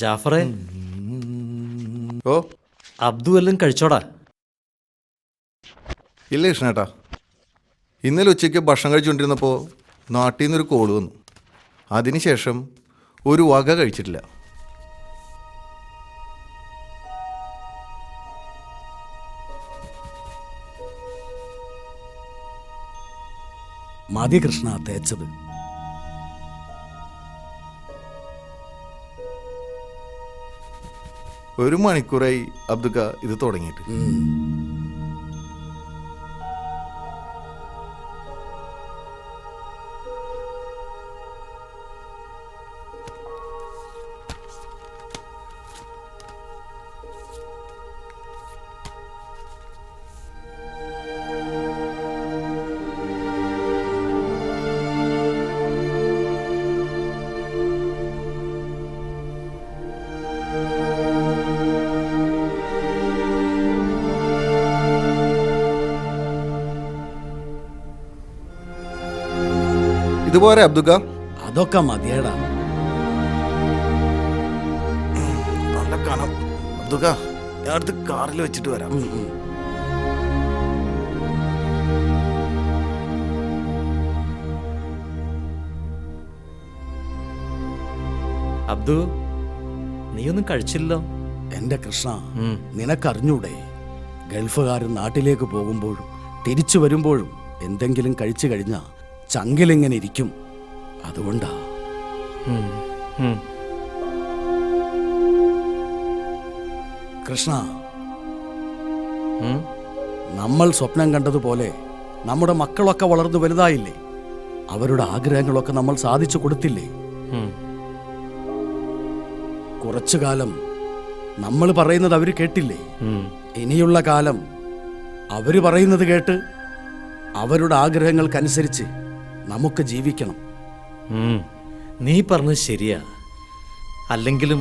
ജാഫറെ, ഓ അബ്ദു എല്ലാം കഴിച്ചോടാ? ഇല്ല കൃഷ്ണേട്ടാ, ഇന്നലെ ഉച്ചയ്ക്ക് ഭക്ഷണം കഴിച്ചുകൊണ്ടിരുന്നപ്പോൾ നാട്ടിൽ നിന്നൊരു കോള് വന്നു. അതിനുശേഷം ഒരു വക കഴിച്ചിട്ടില്ല. മതി കൃഷ്ണ തേച്ചത്. ഒരു മണിക്കൂറായി അബ്ദുക്ക ഇത് തുടങ്ങിയിട്ട്. ഇതുപോലെ അബ്ദുക്ക, അതൊക്കെ മതിയടാ. നല്ല കണം. അബ്ദുക്ക, ഞാൻ അടുത്ത് കാറിൽ വെച്ചിട്ട് വരാം. അബ്ദു, നീയൊന്നും കഴിച്ചില്ലല്ലോ. എന്റെ കൃഷ്ണ, നിനക്കറിഞ്ഞൂടെ, ഗൾഫുകാരൻ നാട്ടിലേക്ക് പോകുമ്പോഴും തിരിച്ചു വരുമ്പോഴും എന്തെങ്കിലും കഴിച്ചു കഴിഞ്ഞാ ചങ്കിലിങ്ങനെ ഇരിക്കും. അതുകൊണ്ടാ. കൃഷ്ണ, നമ്മൾ സ്വപ്നം കണ്ടതുപോലെ നമ്മുടെ മക്കളൊക്കെ വളർന്നു വലുതായില്ലേ? അവരുടെ ആഗ്രഹങ്ങളൊക്കെ നമ്മൾ സാധിച്ചു കൊടുത്തില്ലേ? കുറച്ചു കാലം നമ്മൾ പറയുന്നത് അവര് കേട്ടില്ലേ? ഇനിയുള്ള കാലം അവര് പറയുന്നത് കേട്ട് അവരുടെ ആഗ്രഹങ്ങൾക്കനുസരിച്ച് നമുക്ക് ജീവിക്കണം. നീ പറഞ്ഞത് ശരിയാ. അല്ലെങ്കിലും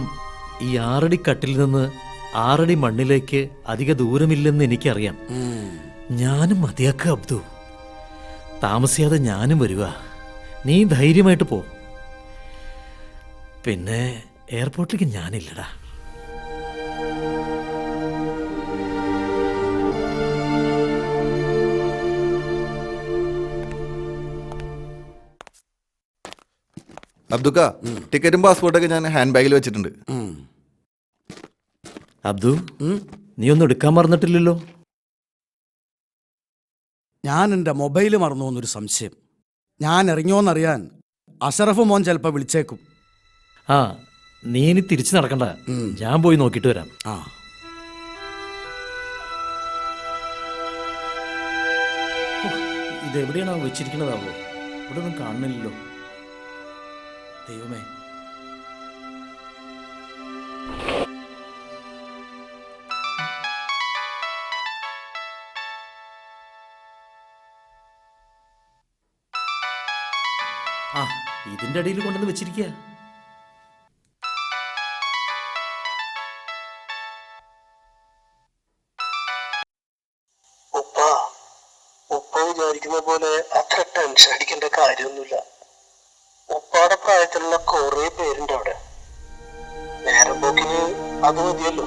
ഈ 6 അടി കട്ടിൽ നിന്ന് 6 അടി മണ്ണിലേക്ക് അധിക ദൂരമില്ലെന്ന് എനിക്കറിയാം. ഞാനും മതിയാക്ക അബ്ദു. താമസിയാതെ ഞാനും വരുക. നീ ധൈര്യമായിട്ട് പോ. പിന്നെ എയർപോർട്ടിലേക്ക് ഞാനില്ലടാ. അബ്ദുക്ക, ടിക്കറ്റും പാസ്പോർട്ടൊക്കെ ഞാൻ ഹാൻഡ് ബാഗിൽ വെച്ചിട്ടുണ്ട്. അബ്ദു, നീ ഒന്നും എടുക്കാൻ മറന്നിട്ടില്ലല്ലോ? ഞാൻ എൻ്റെ മൊബൈല് മറന്നു എന്നൊരു സംശയം. ഞാൻ ഇറങ്ങിയോന്നറിയാൻ അഷറഫ് മോൻ ചിലപ്പോൾ വിളിച്ചേക്കും. ആ, നീ ഇനി തിരിച്ചു നടക്കണ്ട. ഞാൻ പോയി നോക്കിയിട്ട് വരാം. ഇതെവിടെയാണോ വെച്ചിരിക്കണതാവോ? ഇവിടെ ഒന്നും കാണുന്നില്ലല്ലോ. ദൈവമേ. ആ, ഇതിന്റെ അടിയിൽ കൊണ്ടുവന്ന് വെച്ചിരിക്കുക. ഉപ്പ വിചാരിക്കുന്ന പോലെ അത്ര ടെൻഷൻ അടിക്കേണ്ട കാര്യമൊന്നുമില്ല. ഉപ്പാടെ പ്രായത്തിലുള്ള കുറെ പേരുണ്ട് അവിടെ. നേരം പോക്കിന് അത് മതിയല്ലോ.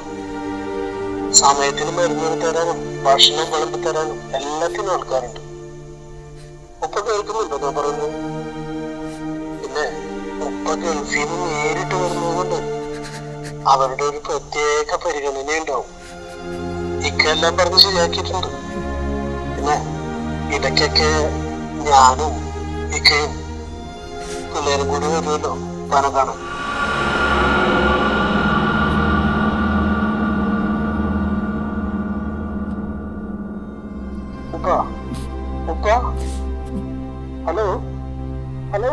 സമയത്തിന് മരുന്ന് തരാനും ഭക്ഷണം വിളമ്പി തരാനും എല്ലാത്തിനും ആൾക്കാരുണ്ട്. ഉപ്പ കേൾക്കുന്നുണ്ടോ ഞാൻ പറയുന്നത്? പിന്നെ ഉപ്പ ഗൾഫിൽ നിന്ന് നേരിട്ട് വരുന്നതുകൊണ്ട് അവരുടെ ഒരു പ്രത്യേക പരിഗണനയുണ്ടാവും. ഇക്കെല്ലാം പറഞ്ഞ് ശരിയാക്കിയിട്ടുണ്ട്. പിന്നെ ഇടയ്ക്കൊക്കെ ഞാനും ഇക്കയും പിള്ളേരും കൂടി വരുമല്ലോ പണം കാണാൻ. ഉപ്പ ഉപ്പ, ഹലോ ഹലോ.